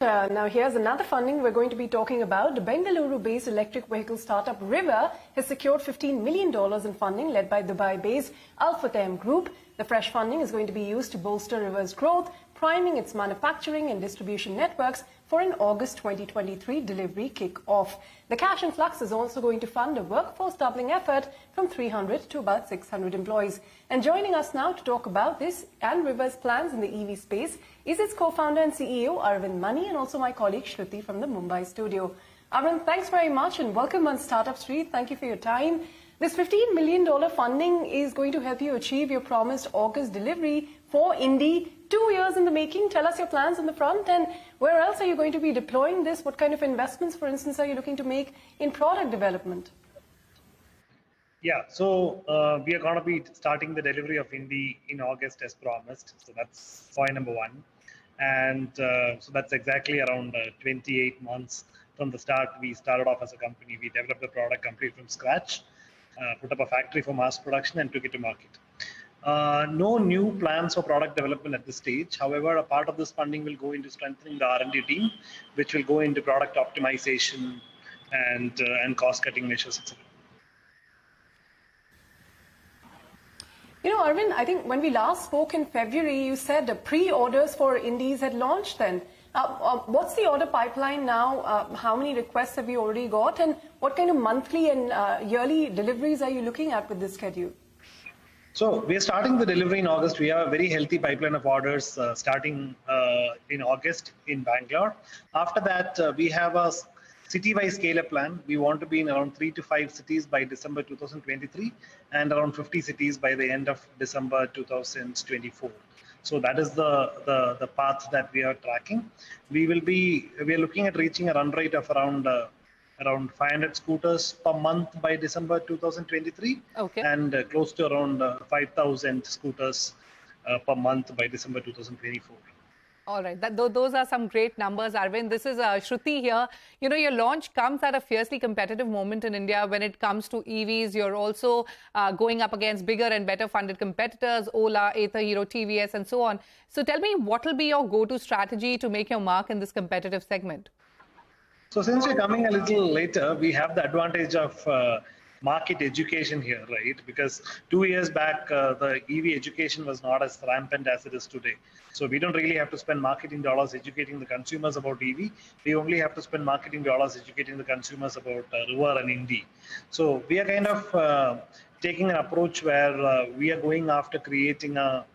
Now here's another funding we're going to be talking about. The Bengaluru-based electric vehicle startup River has secured $15 million in funding led by Dubai-based Al-Futtaim Group. The fresh funding is going to be used to bolster River's growth, priming its manufacturing and distribution networks for an August 2023 delivery kick-off. The cash influx is also going to fund a workforce doubling effort from 300 to about 600 employees. And joining us now to talk about this and River's plans in the EV space is its co-founder and CEO, Aravind Mani, and also my colleague, Shruti from the Mumbai studio. Aravind, thanks very much and welcome on Startup Street. Thank you for your time. This $15 million funding is going to help you achieve your promised August delivery for Indy. 2 years in the making. Tell us your plans on the front, and where else are you going to be deploying this? What kind of investments, for instance, are you looking to make in product development? Yeah, so we are going to be starting the delivery of Indy in August as promised. So that's point number one. And so that's exactly around 28 months from the start. We started off as a company. We developed the product completely from scratch, put up a factory for mass production and took it to market. No new plans for product development at this stage. However, a part of this funding will go into strengthening the R&D team, which will go into product optimization and cost-cutting measures, etc. You know, Aravind, I think when we last spoke in February, you said the pre-orders for Indies had launched then. What's the order pipeline now? How many requests have you already got? And what kind of monthly and yearly deliveries are you looking at with this schedule? So we are starting the delivery in August. We have a very healthy pipeline of orders starting in August in Bangalore. After that, we have a city-wise scale-up plan. We want to be in around 3 to 5 cities by December 2023 and around 50 cities by the end of December 2024. So that is the path that we are tracking. We are looking at reaching a run rate of around 500 scooters per month by December 2023, okay, and close to around 5,000 scooters per month by December 2024. All right, those are some great numbers, Aravind. This is Shruti here. You know, your launch comes at a fiercely competitive moment in India when it comes to EVs. You're also going up against bigger and better funded competitors, Ola, Ather, Hero, TVS, and so on. So tell me, what will be your go-to strategy to make your mark in this competitive segment? So since we're coming a little later, we have the advantage of market education here, right? Because 2 years back, the EV education was not as rampant as it is today. So we don't really have to spend marketing dollars educating the consumers about EV. We only have to spend marketing dollars educating the consumers about River and Indy. So we are kind of taking an approach where we are going after creating a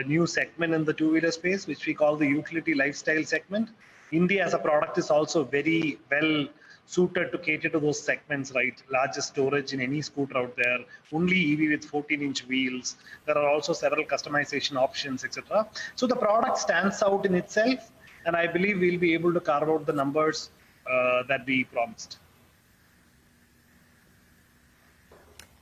new segment in the two-wheeler space, which we call the utility lifestyle segment. India as a product is also very well suited to cater to those segments, right? Largest storage in any scooter out there, only EV with 14-inch wheels. There are also several customization options, etc. So the product stands out in itself, and I believe we'll be able to carve out the numbers that we promised.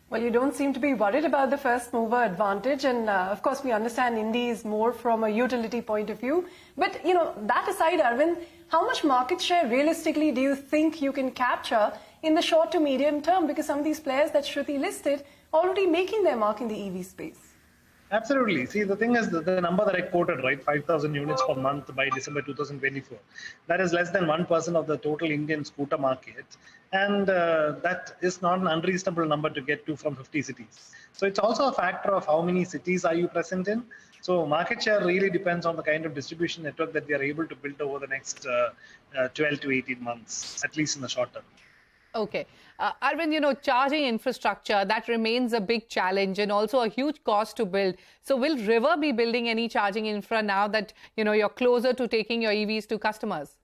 Well, you don't seem to be worried about the first mover advantage. And of course, we understand Indy is more from a utility point of view. But, you know, that aside, Aravind, how much market share realistically do you think you can capture in the short to medium term? Because some of these players that Shruti listed are already making their mark in the EV space. Absolutely. See, the thing is the number that I quoted, right, 5,000 units per month by December 2024. That is less than 1% of the total Indian scooter market. And that is not an unreasonable number to get to from 50 cities. So it's also a factor of how many cities are you present in. So market share really depends on the kind of distribution network that we are able to build over the next 12 to 18 months, at least in the short term. Okay. Aravind, you know, charging infrastructure, that remains a big challenge and also a huge cost to build. So will River be building any charging infra now that, you know, you're closer to taking your EVs to customers?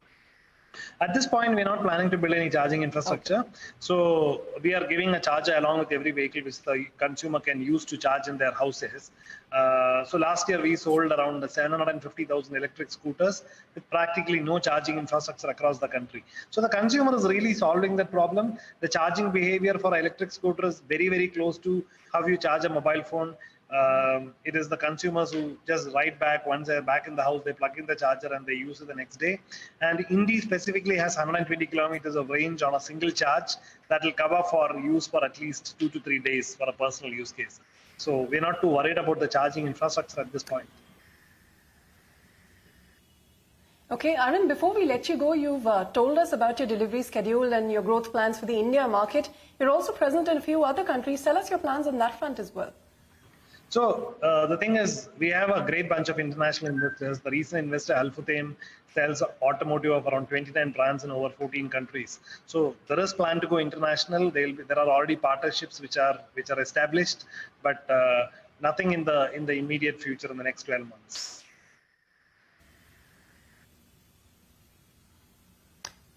At this point, we're not planning to build any charging infrastructure. Okay. So we are giving a charger along with every vehicle which the consumer can use to charge in their houses. So last year, we sold around 750,000 electric scooters with practically no charging infrastructure across the country. So the consumer is really solving that problem. The charging behavior for electric scooters is very, very close to how you charge a mobile phone. It is the consumers who just ride back. Once they're back in the house, they plug in the charger and they use it the next day. And Indy specifically has 120 kilometers of range on a single charge that will cover for use for at least 2 to 3 days for a personal use case. So we're not too worried about the charging infrastructure at this point. Okay, Aravind, before we let you go, you've told us about your delivery schedule and your growth plans for the India market. You're also present in a few other countries. Tell us your plans on that front as well. So the thing is, we have a great bunch of international investors. The recent investor, Alphathame, sells automotive of around 29 brands in over 14 countries. So there is plan to go international. There are already partnerships which are established, but nothing in the immediate future in the next 12 months.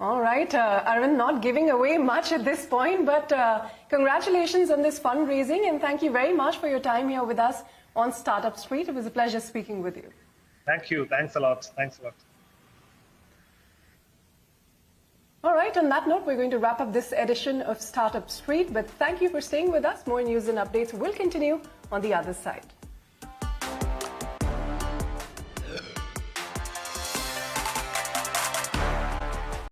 All right, Aravind, not giving away much at this point, but congratulations on this fundraising and thank you very much for your time here with us on Startup Street. It was a pleasure speaking with you. Thank you. Thanks a lot. Thanks a lot. All right, on that note, we're going to wrap up this edition of Startup Street, but thank you for staying with us. More news and updates will continue on the other side.